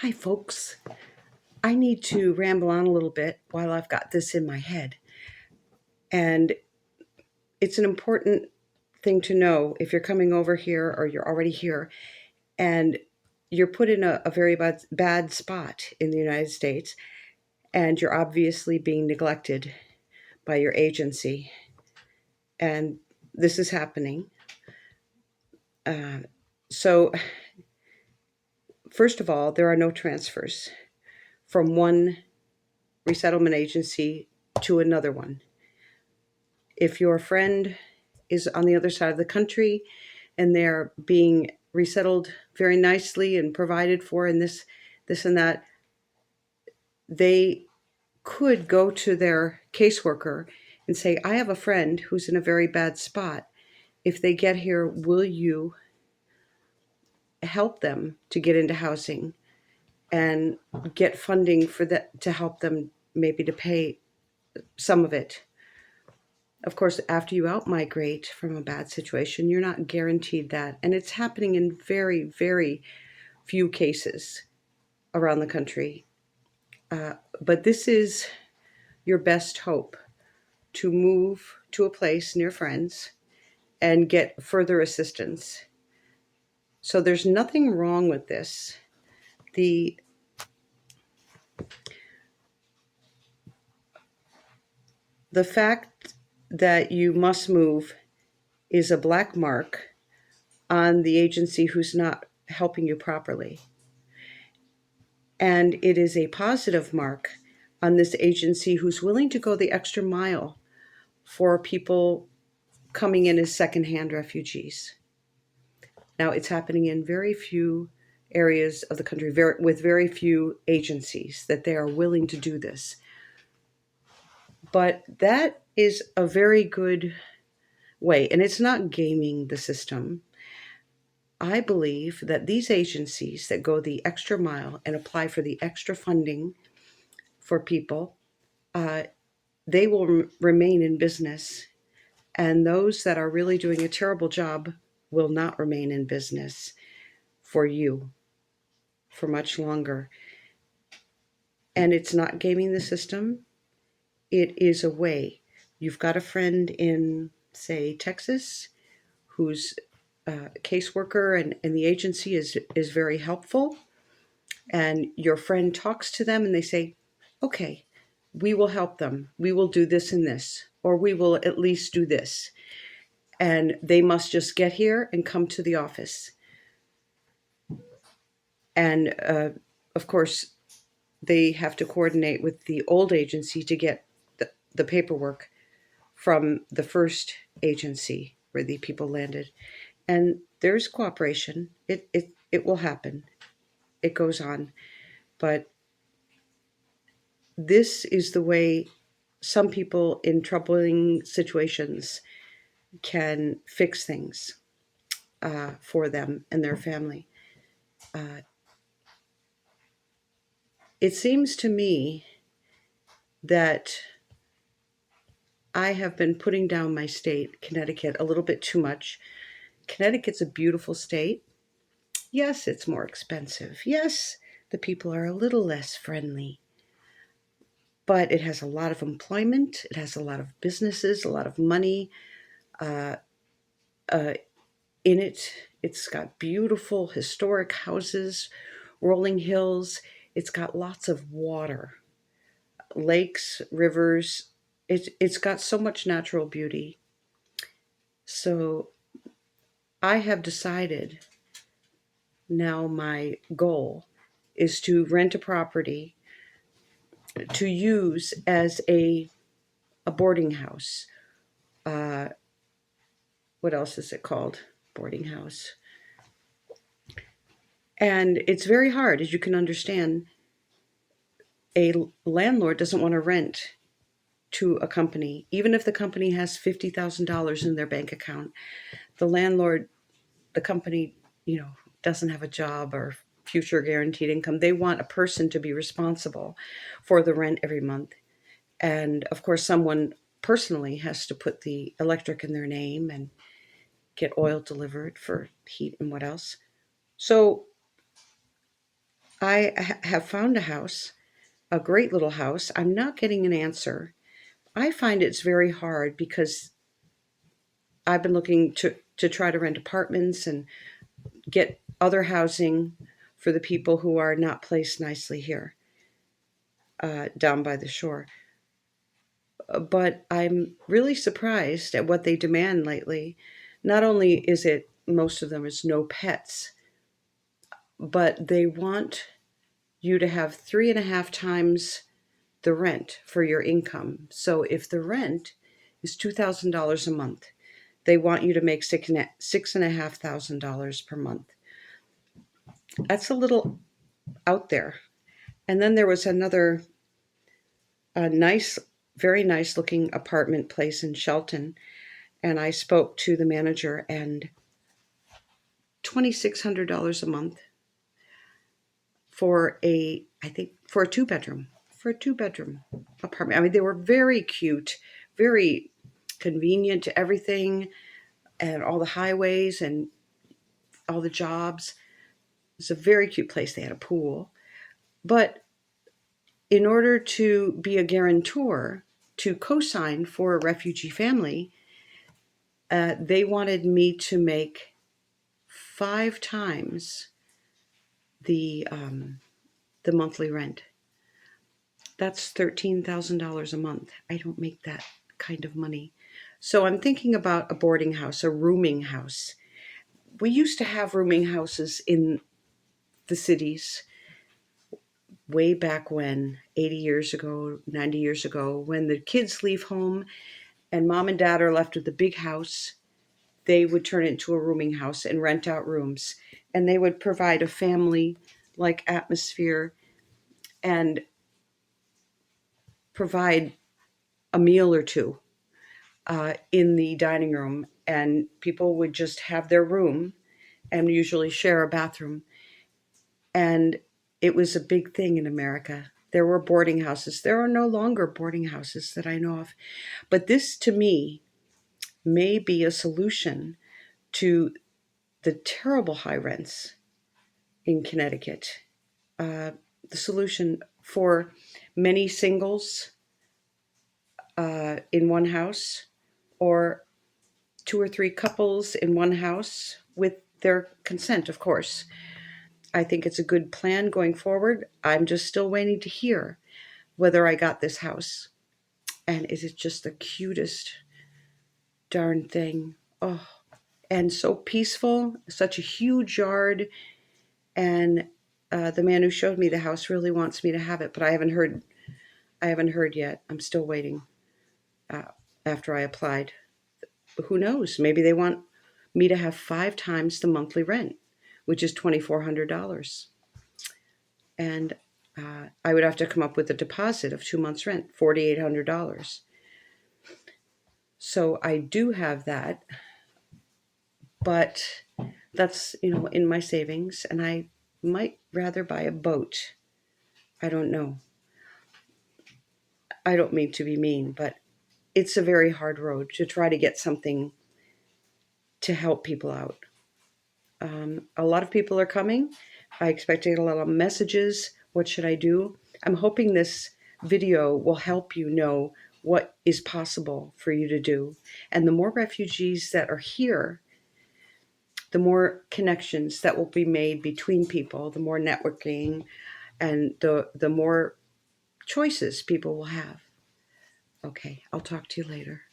Hi, folks. I need to ramble on a little bit while I've got this in my head. And it's an important thing to know if you're coming over here or you're already here and you're put in a very bad spot in the United States and you're obviously being neglected by your agency. And this is happening. Uh, so, first of all, there are no transfers from one resettlement agency to another one. If your friend is on the other side of the country and they're being resettled very nicely and provided for and this and that, they could go to their caseworker and say, I have a friend who's in a very bad spot. If they get here, will you help them to get into housing and get funding for that to help them, maybe to pay some of it? Of course, after you outmigrate from a bad situation, you're not guaranteed that. And it's happening in very, very few cases around the country. But this is your best hope to move to a place near friends and get further assistance. So there's nothing wrong with this. The the fact that you must move is a black mark on the agency who's not helping you properly. And it is a positive mark on this agency who's willing to go the extra mile for people coming in as secondhand refugees. Now, it's happening in very few areas of the country, with very few agencies that they are willing to do this. But that is a very good way, and it's not gaming the system. I believe that these agencies that go the extra mile and apply for the extra funding for people, uh, they will remain in business. And those that are really doing a terrible job will not remain in business for you for much longer. And it's not gaming the system, it is a way. You've got a friend in, say, Texas, who's a caseworker, and the agency is very helpful. And your friend talks to them and they say, okay, we will help them. We will do this and this, or we will at least do this. And they must just get here and come to the office. And of course, they have to coordinate with the old agency to get the paperwork from the first agency where the people landed. And there's cooperation. It will happen. It goes on. But this is the way some people in troubling situations can fix things for them and their family. Uh, it seems to me that I have been putting down my state, Connecticut, a little bit too much. Connecticut's a beautiful state. Yes, it's more expensive. Yes, the people are a little less friendly. But it has a lot of employment. It has a lot of businesses, a lot of money uh, uh, in it. It's got beautiful historic houses, rolling hills. It's got lots of water, lakes, rivers. It's got so much natural beauty. So I have decided now my goal is to rent a property to use as a boarding house. Uh, what else is it called? Boarding house. And it's very hard, as you can understand. A landlord doesn't want to rent to a company, even if the company has $50,000 in their bank account. The landlord, the company, doesn't have a job or future guaranteed income. They want a person to be responsible for the rent every month. And of course, someone personally has to put the electric in their name and get oil delivered for heat and what else. So have found a house, a great little house. I'm not getting an answer. I find it's very hard because I've been looking to try to rent apartments and get other housing for the people who are not placed nicely here down by the shore. But I'm really surprised at what they demand lately. Not only is it most of them is no pets, but they want you to have 3.5 times the rent for your income. So if the rent is $2,000 a month, they want you to make $6,500 per month. That's a little out there. And then there was another nice, very nice looking apartment place in Shelton. And I spoke to the manager, and $2,600 a month for I think for a two bedroom apartment. I mean, they were very cute, very convenient to everything, and all the highways and all the jobs. It's a very cute place. They had a pool. But in order to be a guarantor to co-sign for a refugee family, they wanted me to make 5 times the monthly rent. That's $13,000 a month. I don't make that kind of money. So I'm thinking about a boarding house, a rooming house. We used to have rooming houses in the cities way back when, 80 years ago, 90 years ago, when the kids leave home and mom and dad are left with a big house. They would turn it into a rooming house and rent out rooms. And they would provide a family-like atmosphere and provide a meal or two in the dining room. And people would just have their room and usually share a bathroom. And it was a big thing in America. There were boarding houses. There are no longer boarding houses that I know of. But this, to me, may be a solution to the terrible high rents in Connecticut. The solution for many singles in one house, or 2 or 3 couples in one house with their consent, of course. I think it's a good plan going forward. I'm just still waiting to hear whether I got this house. And is it just the cutest darn thing? Oh, and so peaceful, such a huge yard. And the man who showed me the house really wants me to have it, but I haven't heard. I haven't heard yet. I'm still waiting. After I applied, who knows? Maybe they want me to have 5 times the monthly rent, which is $2,400, and I would have to come up with a deposit of 2 months' rent, $4,800. So I do have that, but that's in my savings, and I might rather buy a boat. I don't know. I don't mean to be mean, but it's a very hard road to try to get something to help people out. A lot of people are coming. I expect to get a lot of messages. What should I do? I'm hoping this video will help you know what is possible for you to do. And the more refugees that are here, the more connections that will be made between people, the more networking, and the more choices people will have. Okay, I'll talk to you later.